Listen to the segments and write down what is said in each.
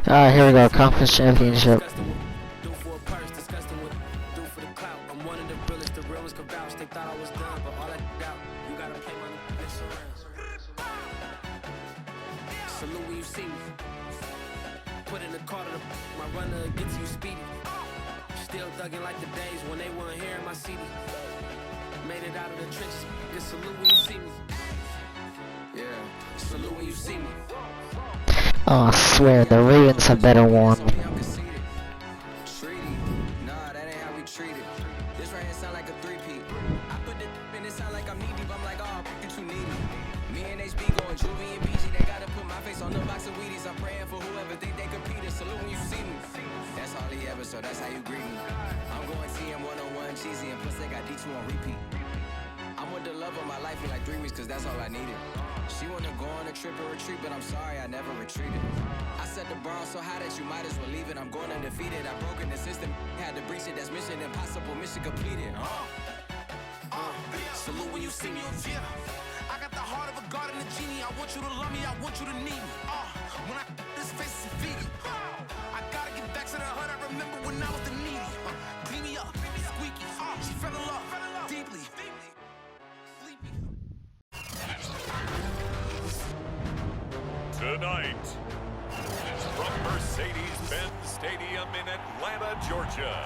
Alright, here we go. Conference championship. Salute when you see me. Put in the car to my runner gets you speedy. Still thugging like the days when they weren't hearing my CD. Made it out of the trenches. Just salute when you see me. Yeah, salute when you see me. Oh, I swear, the Ravens have better won. Nah, that ain't how we treat it. This right here sound like a three-peat. I put the in it sound like I'm knee deep. I'm like, oh, you too needy. Me and HB going Juvie and BG. They gotta put my face on the box of Wheaties. I'm praying for whoever think they compete. Salute when you see me. That's all he ever, so that's how you greet me. I'm going TM 101 cheesy, and plus they got D2 on repeat. I'm with the love of my life in like 3 weeks, cause that's all I needed. She wanna go on a trip or retreat, but I'm sorry, I never retreated. I set the bar so high that you might as well leave it. I'm going undefeated, I broken the system. Had to breach it, that's mission impossible, mission completed. Salute when you see me. I got the heart of a god and a genie. I want you to love me, I want you to need me. When I this face is feeding. I gotta get back to the hood, I remember when I was the needy. Clean me up, squeaky. She fell in love, deeply. Tonight, from Mercedes-Benz Stadium in Atlanta, Georgia.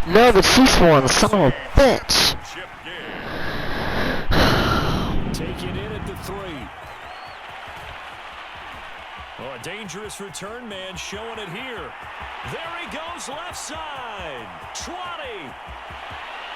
No, the Chiefs won, son of a bitch. Taking in at the 3. Oh, a dangerous return man showing it here. There he goes, left side. 20.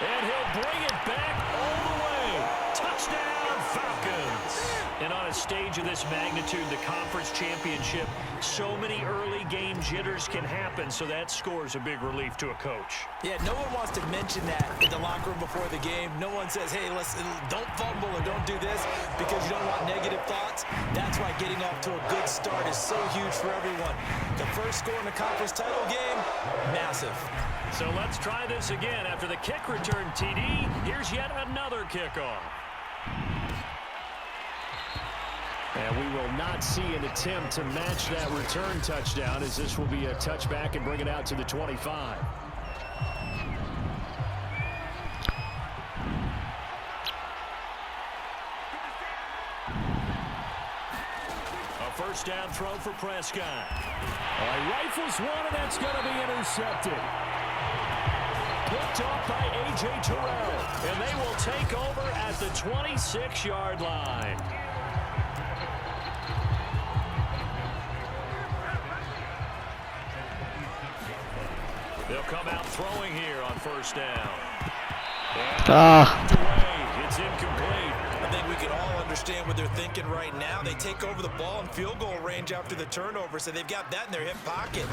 And he'll bring it back all the way. Touchdown, Falcons. And on a stage of this magnitude, the conference championship, so many early game jitters can happen, so that score's a big relief to a coach. Yeah, no one wants to mention that in the locker room before the game. No one says, hey, listen, don't fumble or don't do this because you don't want negative thoughts. That's why getting off to a good start is so huge for everyone. The first score in the conference title game, massive. So let's try this again. After the kick return TD, here's yet another kickoff. And we will not see an attempt to match that return touchdown, as this will be a touchback and bring it out to the 25. A first down throw for Prescott. He rifles one, and that's going to be intercepted. Picked off by A.J. Terrell, and they will take over at the 26-yard line. They'll come out throwing here on first down. It's incomplete. I think we can all understand what they're thinking right now. They take over the ball in field goal range after the turnover, so they've got that in their hip pocket.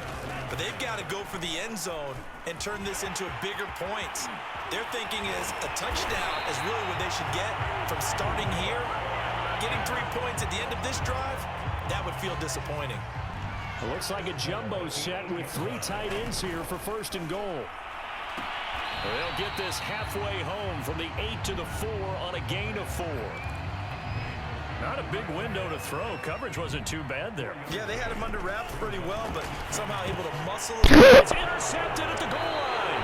But they've got to go for the end zone and turn this into bigger points. Their thinking is a touchdown is really what they should get from starting here. Getting 3 points at the end of this drive, that would feel disappointing. It looks like a jumbo set with 3 tight ends here for first and goal. They'll get this halfway home from the 8 to the 4 on a gain of 4. Not a big window to throw. Coverage wasn't too bad there. Yeah, they had him under wraps pretty well, but somehow able to muscle. It's intercepted at the goal line.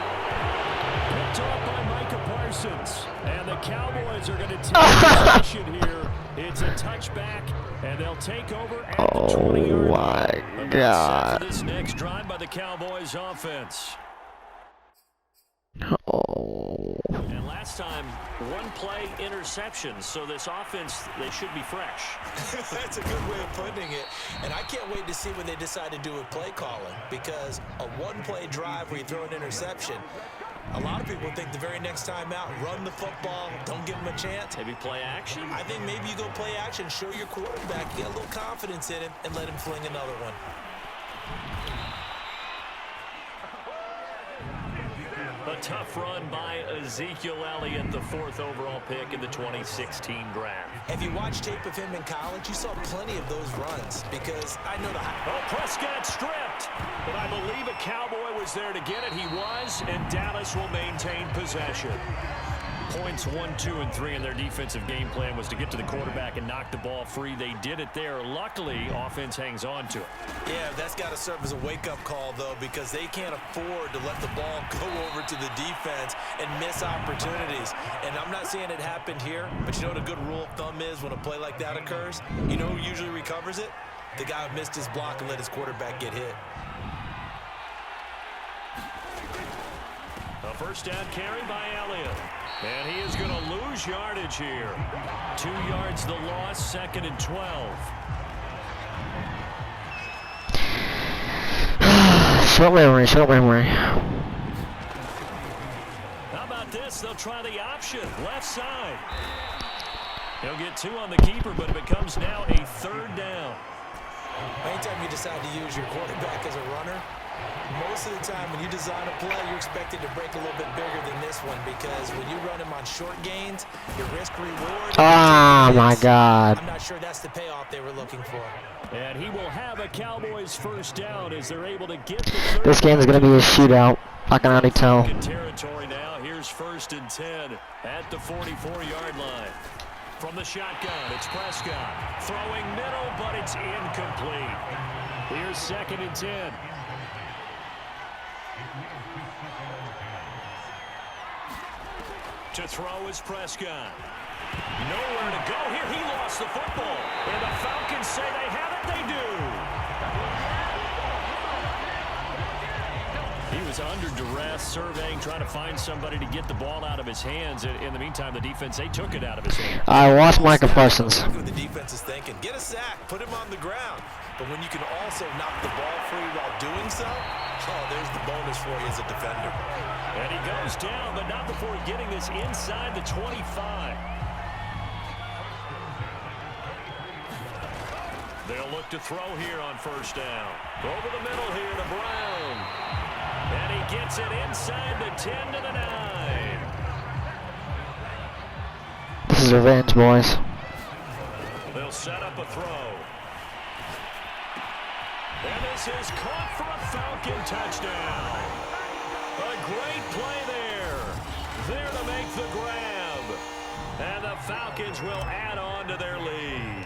Picked off by Micah Parsons. And the Cowboys are going to take possession here. It's a touchback, and they'll take over at the 20-yard line. Oh, my God. This next drive by the Cowboys offense. Oh. And last time, 1 play interception, so this offense, they should be fresh. That's a good way of putting it. And I can't wait to see what they decide to do with play calling, because a 1-play drive where you throw an interception, a lot of people think the very next time out, run the football, don't give them a chance. Maybe play action? I think maybe you go play action, show your quarterback, get a little confidence in him, and let him fling another one. A tough run by Ezekiel Elliott, the 4th overall pick in the 2016 draft. If you watch tape of him in college, you saw plenty of those runs because I know the... Oh, Prescott stripped, but I believe a Cowboy was there to get it. He was, and Dallas will maintain possession. Points 1, 2, and 3 in their defensive game plan was to get to the quarterback and knock the ball free. They did it there. Luckily, offense hangs on to it. Yeah, that's got to serve as a wake-up call, though, because they can't afford to let the ball go over to the defense and miss opportunities. And I'm not saying it happened here, but you know what a good rule of thumb is when a play like that occurs? You know who usually recovers it? The guy who missed his block and let his quarterback get hit. A first down carry by Elliott. And he is going to lose yardage here. 2 yards the loss, 2nd and 12. Short memory, short memory. How about this? They'll try the option, left side. He'll get 2 on the keeper, but it becomes now a 3rd down. Anytime you decide to use your quarterback as a runner, most of the time when you design a play, you're expected to break a little bit bigger than this one, because when you run him on short gains, your risk-reward... Oh, my God. I'm not sure that's the payoff they were looking for. And he will have a Cowboys first down as they're able to get the third. This game's going to be a shootout. I can already tell. Territory now. Here's 1st and 10 at the 44-yard line. From the shotgun, it's Prescott. Throwing middle, but it's incomplete. Here's 2nd and 10. To throw is Prescott. Nowhere to go here. He lost the football. And the Falcons say they have it. They do. He was under duress, surveying, trying to find somebody to get the ball out of his hands. In the meantime, the defense, they took it out of his hands. I watched Micah Parsons. What the defense is thinking. Get a sack. Put him on the ground. But when you can also knock the ball free while doing so, oh, there's the bonus for you as a defender. And he goes down, but not before getting this inside the 25. They'll look to throw here on first down. Over the middle here to Brown. And he gets it inside the 10 to the 9. This is revenge, boys. They'll set up a throw. And this is caught for a Falcon touchdown. A great play there. There to make the grab. And the Falcons will add on to their lead.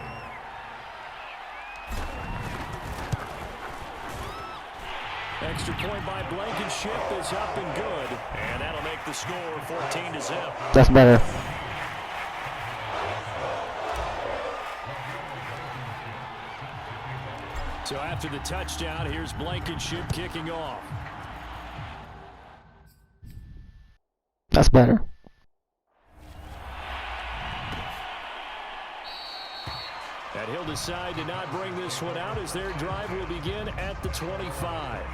Extra point by Blankenship is up and good. And that'll make the score 14-0. That's better. So after the touchdown, here's Blankenship kicking off. That's better. And he'll decide to not bring this one out as their drive will begin at the 25.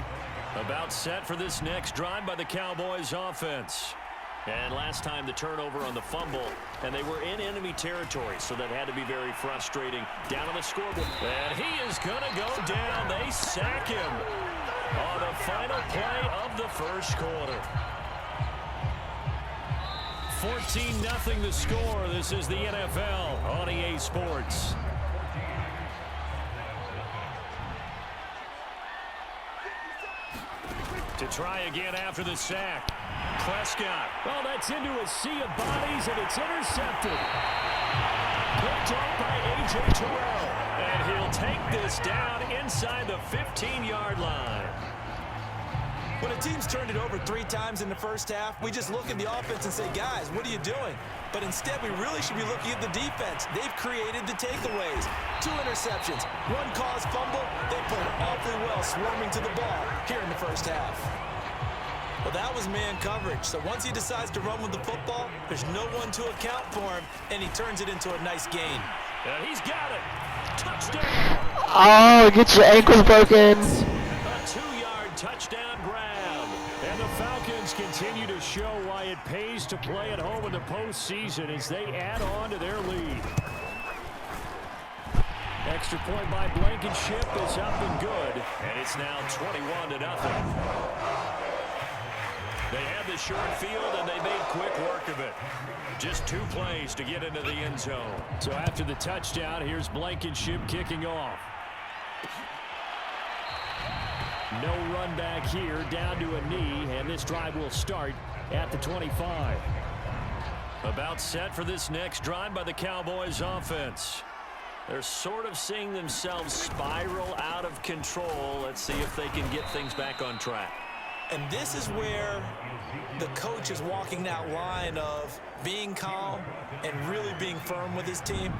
About set for this next drive by the Cowboys offense. And last time the turnover on the fumble, and they were in enemy territory, so that had to be very frustrating. Down on the scoreboard, and he is going to go down. They sack him on the final play of the first quarter. 14-0 the score. This is the NFL on EA Sports. To try again after the sack. Prescott. Well, that's into a sea of bodies, and it's intercepted. Picked up by A.J. Terrell. And he'll take this down inside the 15-yard line. When a team's turned it over 3 times in the first half, we just look at the offense and say, guys, what are you doing? But instead, we really should be looking at the defense. They've created the takeaways. 2 interceptions, 1 caused fumble. They played awfully well swarming to the ball here in the first half. Well, that was man coverage. So once he decides to run with the football, there's no one to account for him, and he turns it into a nice gain. And he's got it. Touchdown. Oh, get your ankles broken. A 2-yard touchdown grab. And the Falcons continue to show why it pays to play at home in the postseason as they add on to their lead. Extra point by Blankenship is up and good. And it's now 21-0. They had the short field, and they made quick work of it. Just 2 plays to get into the end zone. So after the touchdown, here's Blankenship kicking off. No run back here, down to a knee, and this drive will start at the 25. About set for this next drive by the Cowboys offense. They're sort of seeing themselves spiral out of control. Let's see if they can get things back on track. And this is where the coach is walking that line of being calm and really being firm with his team.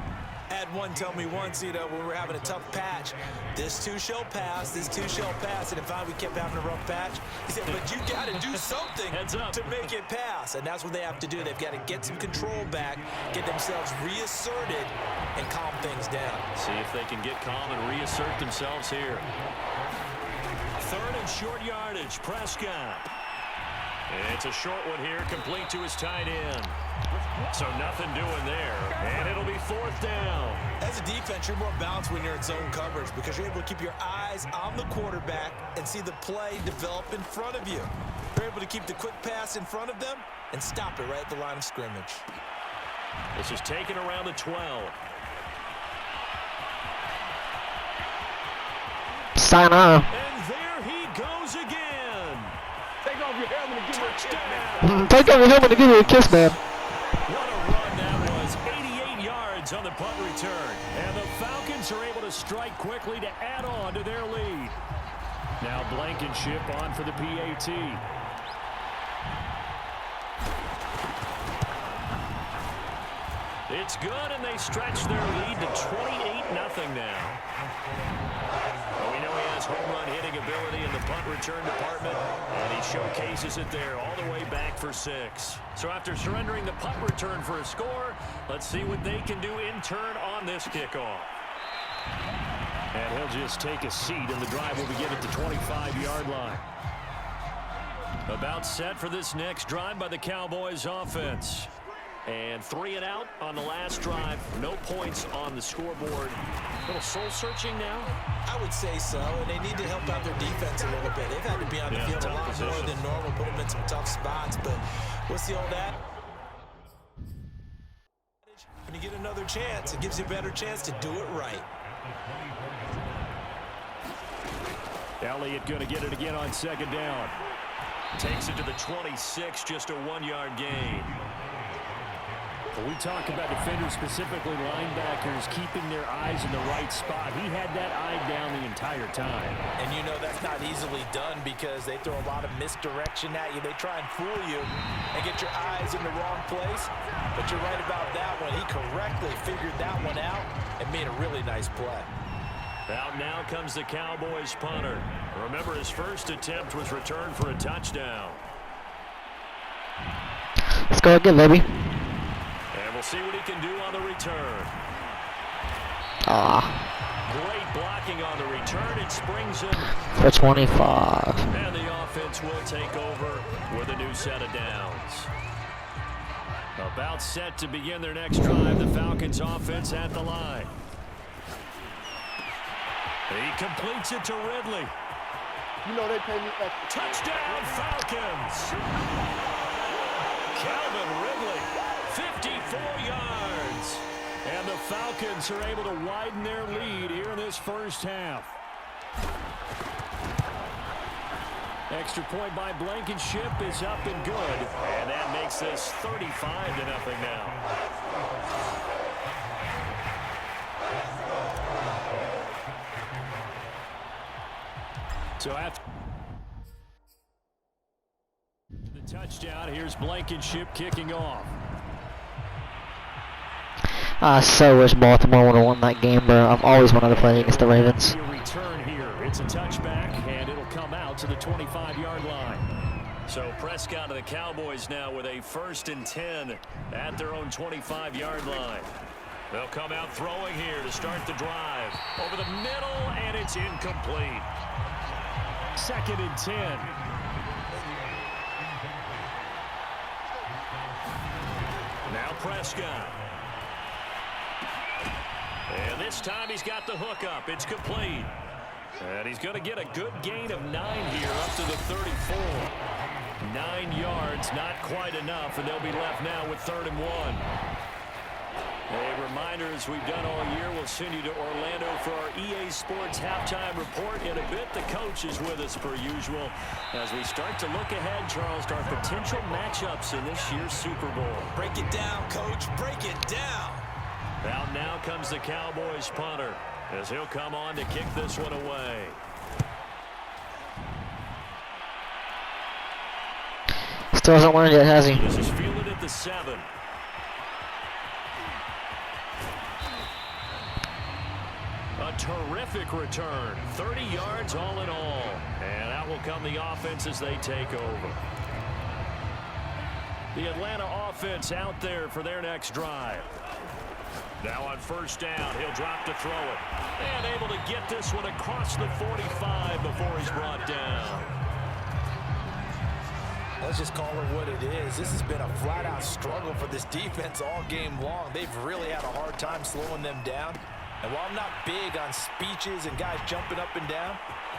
I had one tell me once, when we were having a tough patch, this too shall pass, this too shall pass. And if we kept having a rough patch, he said, but you got to do something to make it pass. And that's what they have to do. They've got to get some control back, get themselves reasserted, and calm things down. See if they can get calm and reassert themselves here. Third and short yardage, Prescott. It's a short one here, complete to his tight end. So nothing doing there, and it'll be fourth down. As a defense, you're more balanced when you're in zone coverage because you're able to keep your eyes on the quarterback and see the play develop in front of you. You're able to keep the quick pass in front of them and stop it right at the line of scrimmage. This is taken around the 12. Sign on. And there he goes again. Take off your helmet and give me a kiss, Touchdown. Take off your helmet and give me a kiss, man. What a run that was. 88 yards on the punt return. And the Falcons are able to strike quickly to add on to their lead. Now Blankenship on for the PAT. It's good, and they stretch their lead to 28-0 now. Well, we know he has home run hitting ability in the punt return department, and he showcases it there all the way back for 6. So after surrendering the punt return for a score, let's see what they can do in turn on this kickoff. And he'll just take a seat, and the drive will begin at the 25-yard line. About set for this next drive by the Cowboys offense. And 3 and out on the last drive. No points on the scoreboard. A little soul-searching now? I would say so, and they need to help out their defense a little bit. They've had to be on the field a lot more than normal, put them in some tough spots, but we'll see all that. When you get another chance, it gives you a better chance to do it right. Elliott going to get it again on second down. Takes it to the 26, just a 1-yard gain. When we talk about defenders, specifically linebackers, keeping their eyes in the right spot, he had that eye down the entire time. And you know that's not easily done because they throw a lot of misdirection at you. They try and fool you and get your eyes in the wrong place. But you're right about that one. He correctly figured that one out and made a really nice play. Out now comes the Cowboys punter. Remember, his first attempt was returned for a touchdown. Let's go again, baby. And we'll see what he can do on the return. Great blocking on the return. It springs him For 25. And the offense will take over with a new set of downs. About set to begin their next drive. The Falcons offense at the line. He completes it to Ridley. You know they pay me extra. Touchdown Falcons. Calvin Ridley, 54 yards. And the Falcons are able to widen their lead here in this first half. Extra point by Blankenship is up and good. And that makes this 35-0 now. So after the touchdown, here's Blankenship kicking off. I so wish Baltimore would have won that game, bro. I've always wanted to play against the Ravens. Return here. It's a touchback, and it'll come out to the 25-yard line. So Prescott and the Cowboys now with a 1st and 10 at their own 25-yard line. They'll come out throwing here to start the drive. Over the middle, and it's incomplete. 2nd and 10. Now Prescott. And this time he's got the hook up. It's complete. And he's going to get a good gain of 9 here up to the 34. 9 yards, not quite enough, and they'll be left now with 3rd and 1. A reminder, as we've done all year, we'll send you to Orlando for our EA Sports halftime report. In a bit, the coach is with us per usual. As we start to look ahead, Charles, to our potential matchups in this year's Super Bowl. Break it down, Coach. Break it down. Out now comes the Cowboys punter, as he'll come on to kick this one away. Still hasn't learned yet, has he? This is fielded at the 7. A terrific return. 30 yards all in all. And out will come the offense as they take over. The Atlanta offense out there for their next drive. Now on first down, he'll drop to throw it. And able to get this one across the 45 before he's brought down. Let's just call it what it is. This has been a flat-out struggle for this defense all game long. They've really had a hard time slowing them down. And while I'm not big on speeches and guys jumping up and down,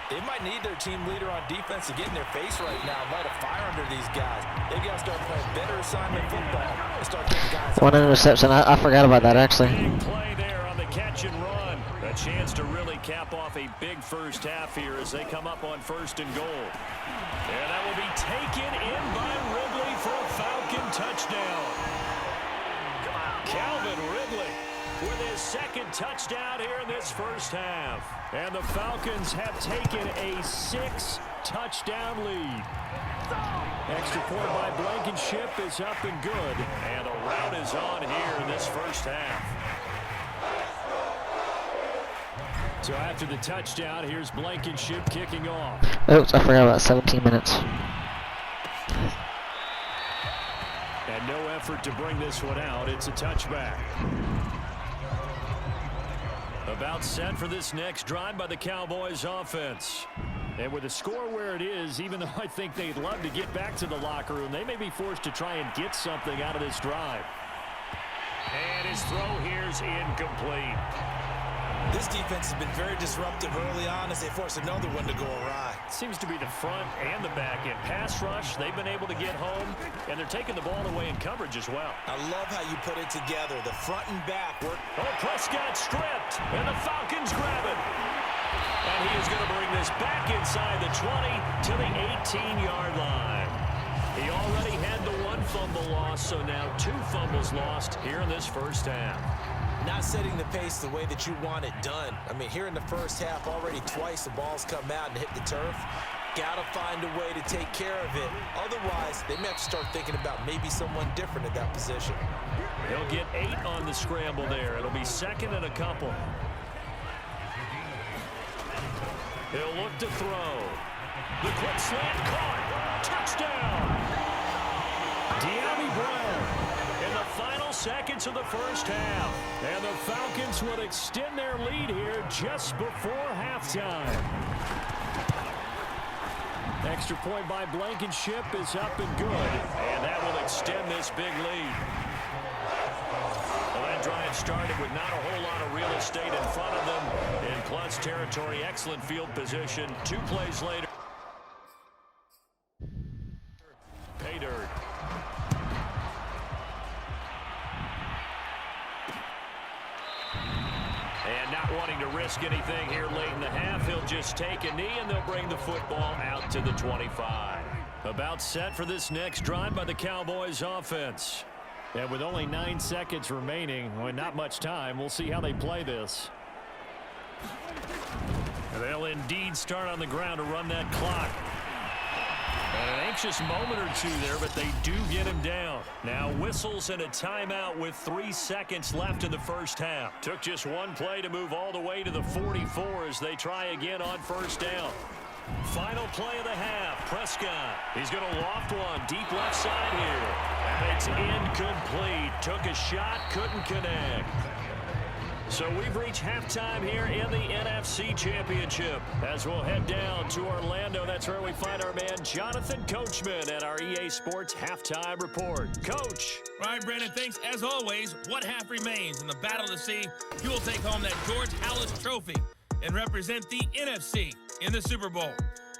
they might need their team leader on defense to get in their face right now and light a fire under these guys. They've got to start playing better assignment football and start getting guys. One interception. I forgot about that, actually. Big play there on the catch and run. A chance to really cap off a big first half here as they come up on first and goal. And that will be taken in by Ridley for a Falcon touchdown. Calvin Ridley with his second touchdown here in this first half. And the Falcons have taken a 6-touchdown lead. Extra point by Blankenship is up and good. And a rout is on here in this first half. So after the touchdown, here's Blankenship kicking off. Oops, I forgot about 17 minutes. And no effort to bring this one out. It's a touchback. About set for this next drive by the Cowboys offense. And with the score where it is, even though I think they'd love to get back to the locker room, they may be forced to try and get something out of this drive. And his throw here's incomplete. This defense has been very disruptive early on as they force another one to go awry. Seems to be the front and the back end. Pass rush, they've been able to get home, and they're taking the ball away in coverage as well. I love how you put it together. The front and back work. Oh, Prescott stripped, and the Falcons grab it. And he is going to bring this back inside the 20 to the 18-yard line. He already had the one fumble loss, so now 2 fumbles lost here in this first half. Not setting the pace the way that you want it done. I mean, here in the first half, already twice the ball's come out and hit the turf. Got to find a way to take care of it. Otherwise, they may have to start thinking about maybe someone different at that position. He'll get 8 on the scramble there. It'll be second and a couple. He'll look to throw. The quick slant caught. Touchdown. De'Ami Brown. In the final seconds of the first half. And the Falcons will extend their lead here just before halftime. Extra point by Blankenship is up and good. And that will extend this big lead. Well, that drive started with not a whole lot of real estate in front of them. In clutch territory, excellent field position. 2 plays later. Pay dirt. And not wanting to risk anything here late in the half, he'll just take a knee and they'll bring the football out to the 25. About set for this next drive by the Cowboys offense. And with only 9 seconds remaining, well, not much time, we'll see how they play this. They'll indeed start on the ground to run that clock. And an anxious moment or two there, but they do get him down. Now whistles and a timeout with 3 seconds left in the first half. Took just 1 play to move all the way to the 44 as they try again on first down. Final play of the half, Prescott. He's going to loft one deep left side here. And it's incomplete. Took a shot, couldn't connect. So we've reached halftime here in the NFC Championship. As we'll head down to Orlando, that's where we find our man Jonathan Coachman at our EA Sports Halftime Report. Coach. All right, Brandon, thanks. As always, what half remains in the battle to see who will take home that George Halas Trophy and represent the NFC in the Super Bowl.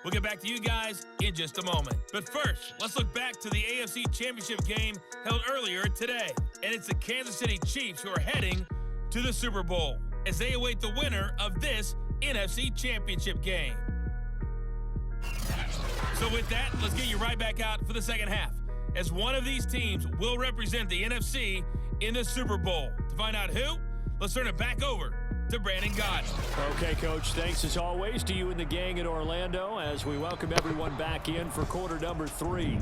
We'll get back to you guys in just a moment. But first, let's look back to the AFC Championship game held earlier today. and it's the Kansas City Chiefs who are heading to the Super Bowl as they await the winner of this NFC Championship game. So with that, let's get you right back out for the second half, as one of these teams will represent the NFC in the Super Bowl. To find out who, let's turn it back over to Brandon Gott. Okay, Coach, thanks as always to you and the gang in Orlando as we welcome everyone back in for quarter number 3.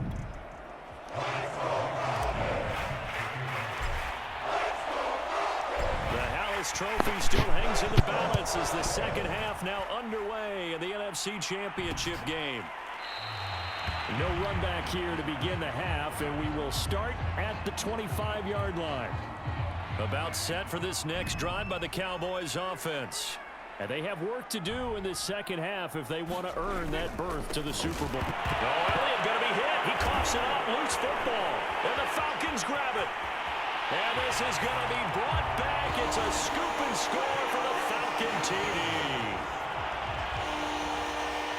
The trophy still hangs in the balance as the second half now underway in the NFC Championship game. No run back here to begin the half, and we will start at the 25-yard line. About set for this next drive by the Cowboys offense. And they have work to do in this second half if they want to earn that berth to the Super Bowl. Oh, Elliott going to be hit. He coughs it up. Loose football. And the Falcons grab it. And this is going to be brought back. It's a scoop and score for the Falcon TD.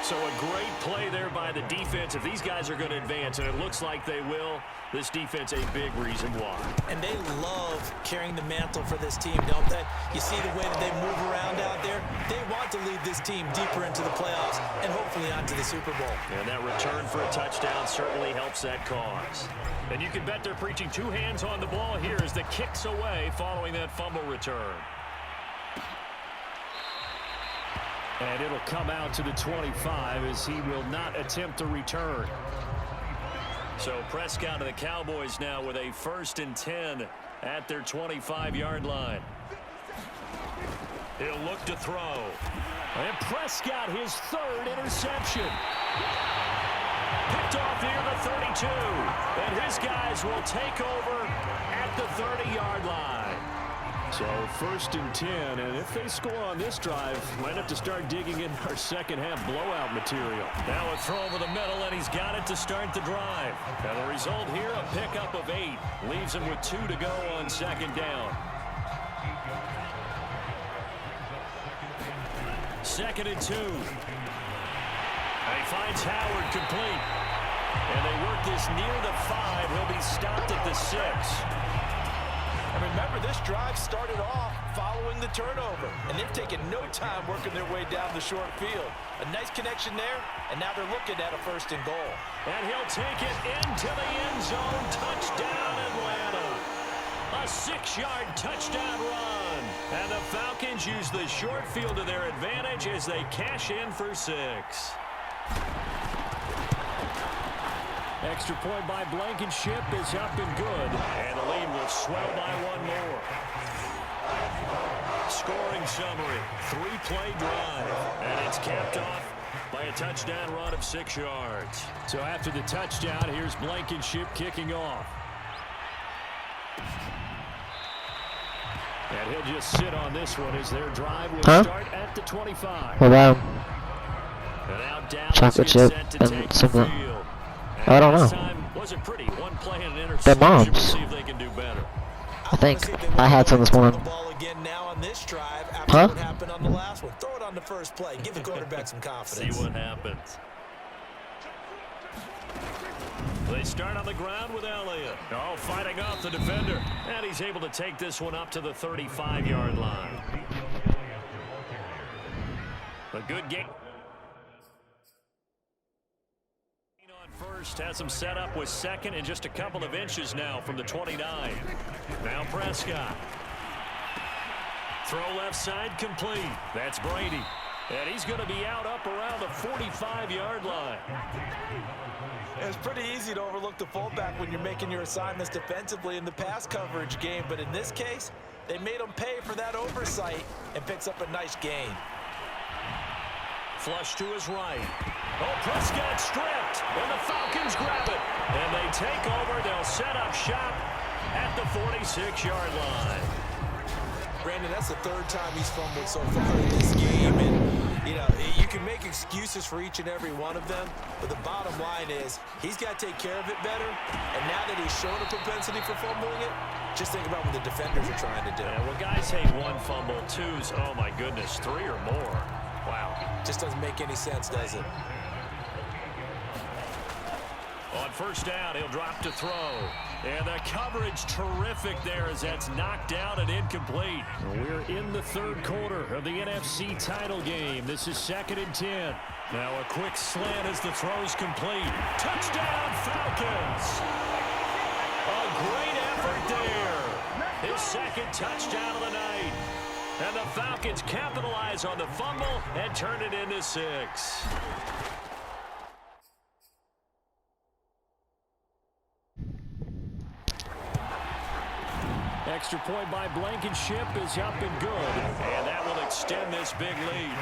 So a great play there by the defense. If these guys are going to advance, and it looks like they will, this defense a big reason why. And they love carrying the mantle for this team, don't they? You see the way that they move around out there? They want to lead this team deeper into the playoffs and hopefully onto the Super Bowl. And that return for a touchdown certainly helps that cause. And you can bet they're preaching two hands on the ball here as the kicks away following that fumble return. And it'll come out to the 25 as he will not attempt to return. So Prescott and the Cowboys now with a 1st and 10 at their 25-yard line. He'll look to throw. And Prescott, his 3rd interception. Picked off near the 32. And his guys will take over at the 30-yard line. So 1st and 10, and if they score on this drive, might have to start digging in our second half blowout material. Now a throw over the middle, and he's got it to start the drive. And the result here, a pickup of 8. Leaves him with 2 to go on 2nd down. 2nd and 2. And he finds Howard complete. And they work this near the 5. He'll be stopped at the 6. And remember, this drive started off following the turnover, and they've taken no time working their way down the short field. A nice connection there, and now they're looking at a 1st and goal. And he'll take it into the end zone. Touchdown, Atlanta. A 6-yard touchdown run. And the Falcons use the short field to their advantage as they cash in for 6. Extra point by Blankenship is up and good. And the lead will swell by 1 more. Scoring summary. 3-play drive. And it's capped off by a touchdown run of 6 yards. So after the touchdown, here's Blankenship kicking off. And he'll just sit on this one as their drive will start at the 25. What about him? And now Dallas Chocolate is chip set to and take the some. field. I don't know. Time wasn't pretty. One play and an They're interception. moms. We'll see if they can do better. I think I had some this morning. The ball again now on this drive after what happened on the last one. Throw it on the first play. Give the quarterback some confidence. See what happens. They start on the ground with Elliott. Oh, fighting off the defender. And he's able to take this one up to the 35-yard line. A good game. First has him set up with 2nd and just a couple of inches now from the 29. Now Prescott. Throw left side complete. That's Brady. And he's going to be out up around the 45-yard line. It's pretty easy to overlook the fullback when you're making your assignments defensively in the pass coverage game. But in this case, they made him pay for that oversight and picks up a nice gain. Flush to his right. Oh, Prescott stripped, and the Falcons grab it. And they take over. They'll set up shop at the 46-yard line. Brandon, that's the 3rd time he's fumbled so far in this game. And, you know, you can make excuses for each and every one of them, but the bottom line is he's got to take care of it better. And now that he's shown a propensity for fumbling it, just think about what the defenders are trying to do. Yeah, well, guys hate 1 fumble, 2's, oh, my goodness, 3 or more. Wow. Just doesn't make any sense, does it? On 1st down, he'll drop to throw. And the coverage terrific there as that's knocked down and incomplete. We're in the third quarter of the NFC title game. This is 2nd and 10. Now a quick slant as the throw's complete. Touchdown, Falcons! A great effort there. His second touchdown of the night. And the Falcons capitalize on the fumble and turn it into 6. Extra point by Blankenship is up and good. And that will extend this big lead.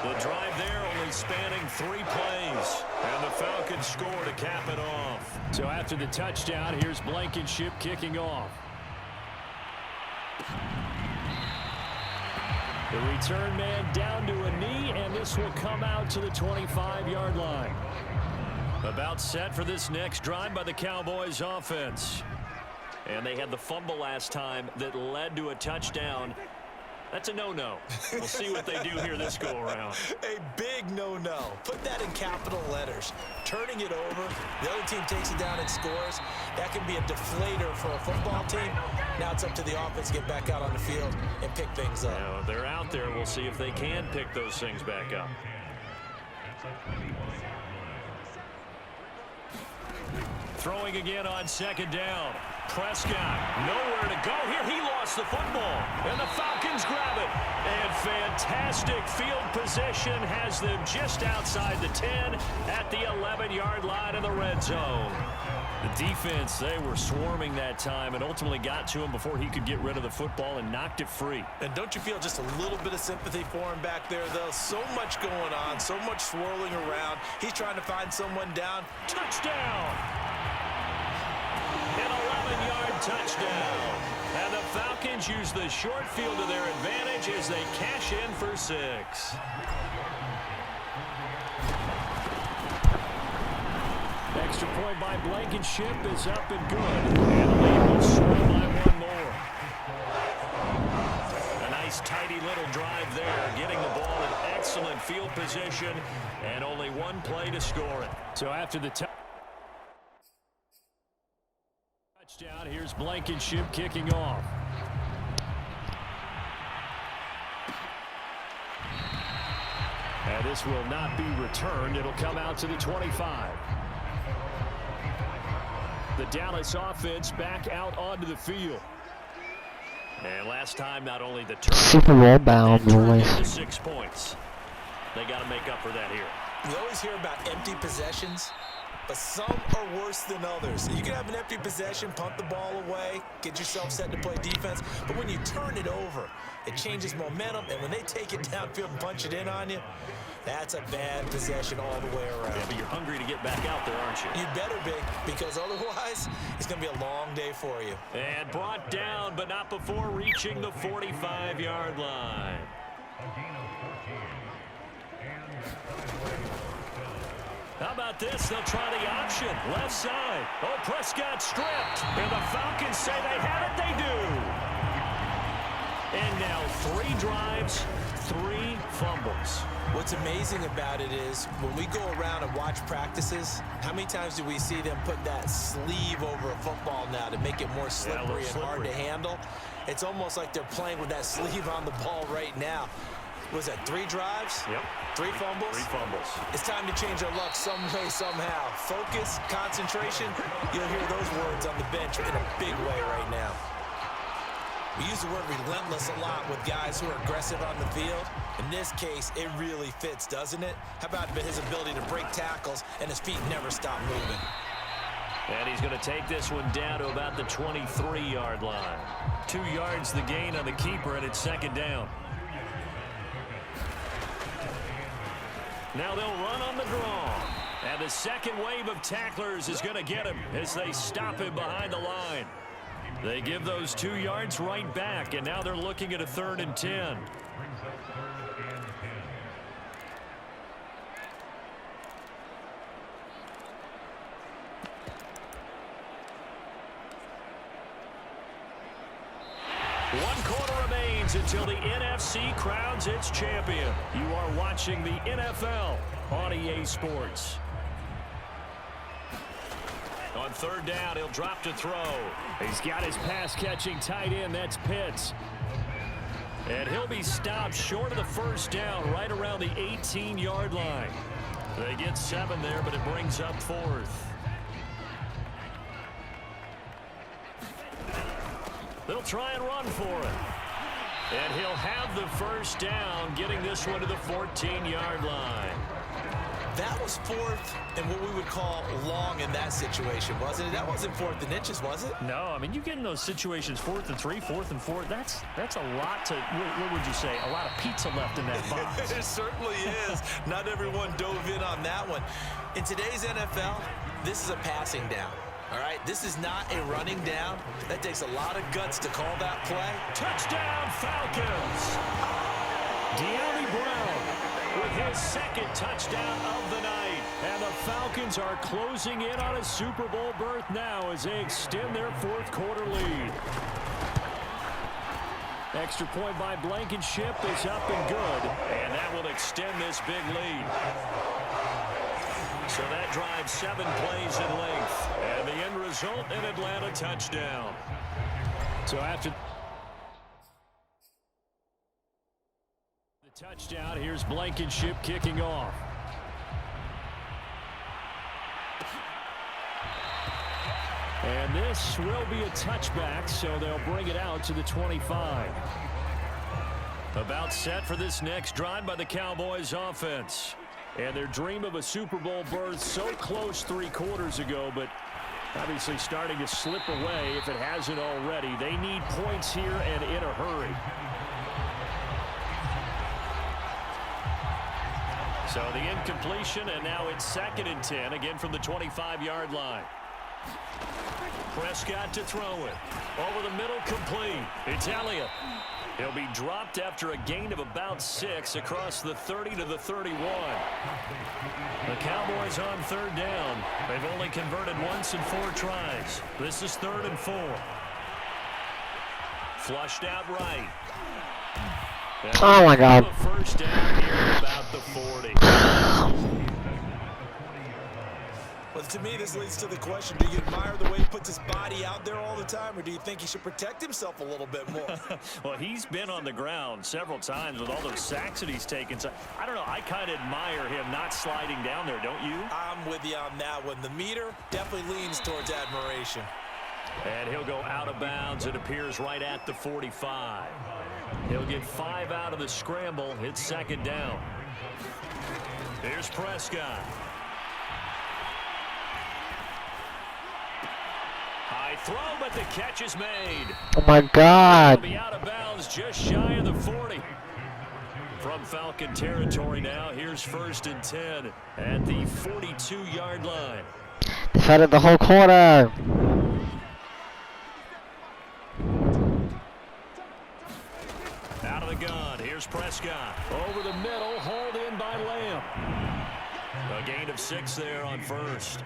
The drive there only spanning 3 plays. And the Falcons score to cap it off. So after the touchdown, here's Blankenship kicking off. The return man down to a knee, and this will come out to the 25-yard line. About set for this next drive by the Cowboys offense. And they had the fumble last time that led to a touchdown. That's a no-no. We'll see what they do here this go-around. A big no-no. Put that in capital letters. Turning it over, the other team takes it down and scores. That can be a deflator for a football team. Now it's up to the offense to get back out on the field and pick things up. Now, they're out there. We'll see if they can pick those things back up. Throwing again on 2nd down. Prescott, nowhere to go here. He lost the football, and the Falcons grab it. And fantastic field position has them just outside the 10 at the 11-yard line in the red zone. The defense, they were swarming that time and ultimately got to him before he could get rid of the football and knocked it free. And don't you feel just a little bit of sympathy for him back there, though? So much going on, so much swirling around. He's trying to find someone down. Touchdown! An 11-yard touchdown. And the Falcons use the short field to their advantage as they cash in for 6. Extra point by Blankenship is up and good. And the lead will swell by 1 more. A nice tidy little drive there, getting the ball in excellent field position, and only 1 play to score it. So after the touchdown, here's Blankenship kicking off. And this will not be returned. It'll come out to the 25. The Dallas offense back out onto the field. And last time, not only the turn, Super Bowl bound, boys. 6 points. They got to make up for that here. We always hear about empty possessions, but some are worse than others. You can have an empty possession, punt the ball away, get yourself set to play defense, but when you turn it over, it changes momentum, and when they take it downfield and punch it in on you, that's a bad possession all the way around. Yeah, but you're hungry to get back out there, aren't you? You better be, because otherwise, it's going to be a long day for you. And brought down, but not before reaching the 45-yard line. How about this? They'll try the option. Left side. Oh, Prescott stripped. And the Falcons say they have it. They do. And now 3 drives, 3 fumbles. What's amazing about it is when we go around and watch practices, how many times do we see them put that sleeve over a football now to make it more slippery and hard to handle? It's almost like they're playing with that sleeve on the ball right now. Was that 3 drives? Yep. 3 fumbles? 3 fumbles. It's time to change our luck some way, somehow. Focus, concentration, you'll hear those words on the bench in a big way right now. We use the word relentless a lot with guys who are aggressive on the field. In this case, it really fits, doesn't it? How about his ability to break tackles and his feet never stop moving? And he's going to take this one down to about the 23-yard line. 2 yards the gain on the keeper, and it's 2nd down. Now they'll run on the draw. And the second wave of tacklers is going to get him as they stop him behind the line. They give those 2 yards right back, and now they're looking at a 3rd and 10. One quarter remains until the NFC crowns its champion. You are watching the NFL on EA Sports. On third down, he'll drop to throw. He's got his pass-catching tight end. That's Pitts. And he'll be stopped short of the first down right around the 18-yard line. They get 7 there, but it brings up 4th. They'll try and run for it. And he'll have the first down, getting this one to the 14-yard line. That was 4th and what we would call long in that situation, wasn't it? That wasn't 4th and inches, was it? No, I mean, you get in those situations, 4th and 3, 4th and 4. That's a lot to, what would you say, a lot of pizza left in that box. It certainly is. Not everyone dove in on that one. In today's NFL, this is a passing down. All right, this is not a running down. That takes a lot of guts to call that play. Touchdown, Falcons! De'Ami Brown with his second touchdown of the night. And the Falcons are closing in on a Super Bowl berth now as they extend their 4th quarter lead. Extra point by Blankenship is up and good. And that will extend this big lead. So that drives 7 plays in length. And the end result, an Atlanta touchdown. So after the touchdown, here's Blankenship kicking off. And this will be a touchback, so they'll bring it out to the 25. About set for this next drive by the Cowboys offense. And their dream of a Super Bowl berth so close 3 quarters ago, but obviously starting to slip away if it hasn't already. They need points here and in a hurry. So the incompletion, and now it's 2nd and 10, again from the 25-yard line. Prescott to throw it. Over the middle, complete. It's Elliott. He'll be dropped after a gain of about 6 across the 30 to the 31. The Cowboys on 3rd down. They've only converted once in 4 tries. This is 3rd and 4. Flushed out right. And oh my God. First down here at about the 40. Well, to me, this leads to the question, do you admire the way he puts his body out there all the time, or do you think he should protect himself a little bit more? Well, he's been on the ground several times with all those sacks that he's taken. So, I don't know. I kind of admire him not sliding down there, don't you? I'm with you on that one. The meter definitely leans towards admiration. And he'll go out of bounds. It appears right at the 45. He'll get 5 out of the scramble. It's 2nd down. Here's Prescott. High throw, but the catch is made. Oh my God. He'll be out of bounds just shy of the 40. From Falcon territory now, here's 1st and 10 at the 42-yard line. They've had it the whole quarter. Out of the gun, here's Prescott. Over the middle, hauled in by Lamb. A gain of 6 there on 1st.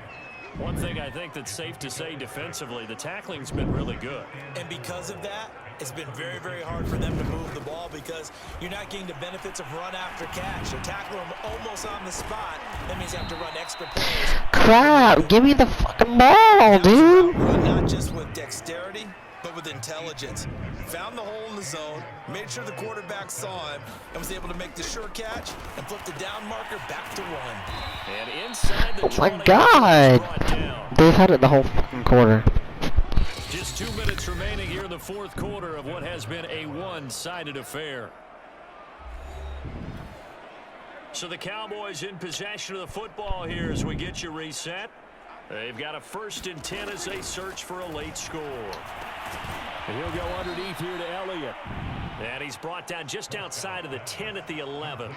One thing I think that's safe to say defensively, the tackling's been really good. And because of that, it's been very, very hard for them to move the ball because you're not getting the benefits of run after catch. You tackle them almost on the spot. That means you have to run extra plays. Crap, give me the fucking ball, dude. Run not just with dexterity, but with intelligence. Found the hole in the zone, made sure the quarterback saw him, and was able to make the sure catch and flip the down marker back to 1. And inside the Oh my God. They've had it the whole fucking quarter. Just 2 minutes remaining here in the 4th quarter of what has been a one-sided affair. So the Cowboys in possession of the football here as we get you reset. They've got a 1st and 10 as they search for a late score. And he'll go underneath here to Elliott. And he's brought down just outside of the 10 at the 11.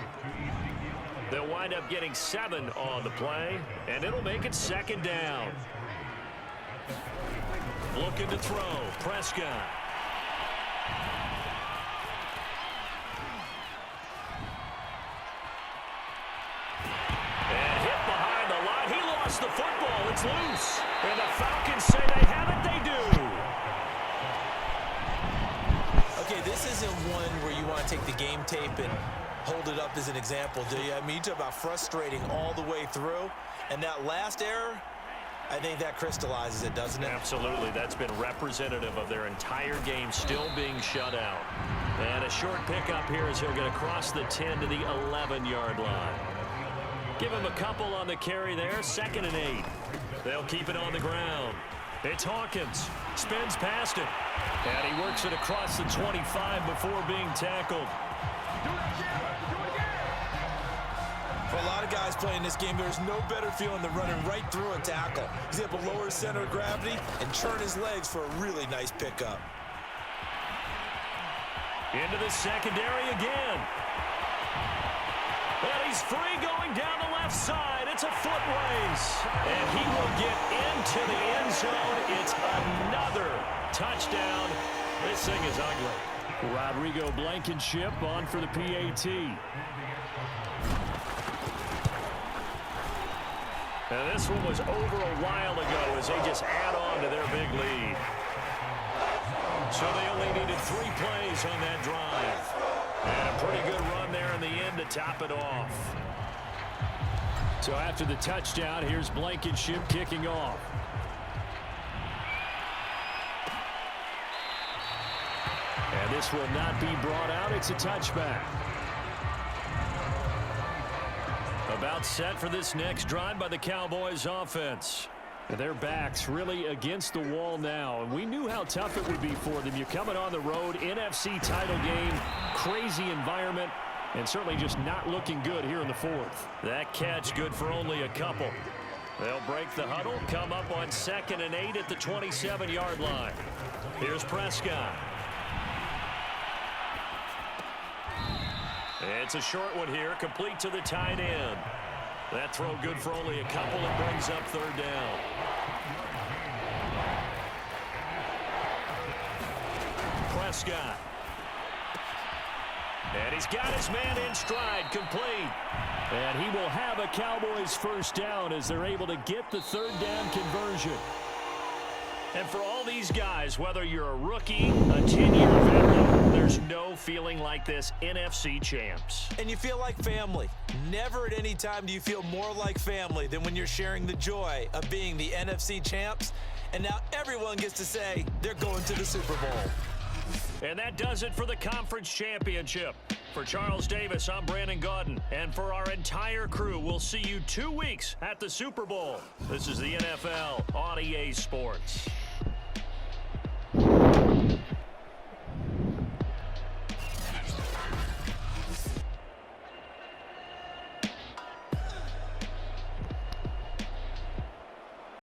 They'll wind up getting 7 on the play, and it'll make it 2nd down. Looking to throw, Prescott. And hit behind the line. He lost the football. It's loose. And the Falcons say they have it. They do. Okay, this isn't one where you want to take the game tape and hold it up as an example, do you? I mean, you talk about frustrating all the way through. And that last error, I think that crystallizes it, doesn't it? Absolutely. That's been representative of their entire game still being shut out. And a short pickup here as he'll get across the 10 to the 11-yard line. Give him a couple on the carry there. 2nd and 8. They'll keep it on the ground. It's Hawkins. Spins past it. And he works it across the 25 before being tackled. For a lot of guys playing this game, there's no better feeling than running right through a tackle. He's able to lower his center of gravity and churn his legs for a really nice pickup. Into the secondary again. And he's free going down the left side. It's a foot race. And he will get into the end zone. It's another touchdown. This thing is ugly. Rodrigo Blankenship on for the PAT. And this one was over a while ago as they just add on to their big lead. So they only needed 3 plays on that drive. And a pretty good run there in the end to top it off. So after the touchdown, here's Blankenship kicking off. And this will not be brought out. It's a touchback. About set for this next drive by the Cowboys offense. Their backs really against the wall now, and we knew how tough it would be for them. You're coming on the road, NFC title game, crazy environment, and certainly just not looking good here in the 4th. That catch good for only a couple. They'll break the huddle, come up on 2nd and 8 at the 27-yard line. Here's Prescott. It's a short one here, complete to the tight end. That throw good for only a couple. It brings up 3rd down. Prescott. And he's got his man in stride, complete. And he will have a Cowboys 1st down as they're able to get the 3rd down conversion. And for all these guys, whether you're a rookie, a 10-year veteran, there's no feeling like this NFC champs. And you feel like family. Never at any time do you feel more like family than when you're sharing the joy of being the NFC champs. And now everyone gets to say they're going to the Super Bowl. And that does it for the conference championship. For Charles Davis, I'm Brandon Gaudin. And for our entire crew, we'll see you 2 weeks at the Super Bowl. This is the NFL on EA Sports.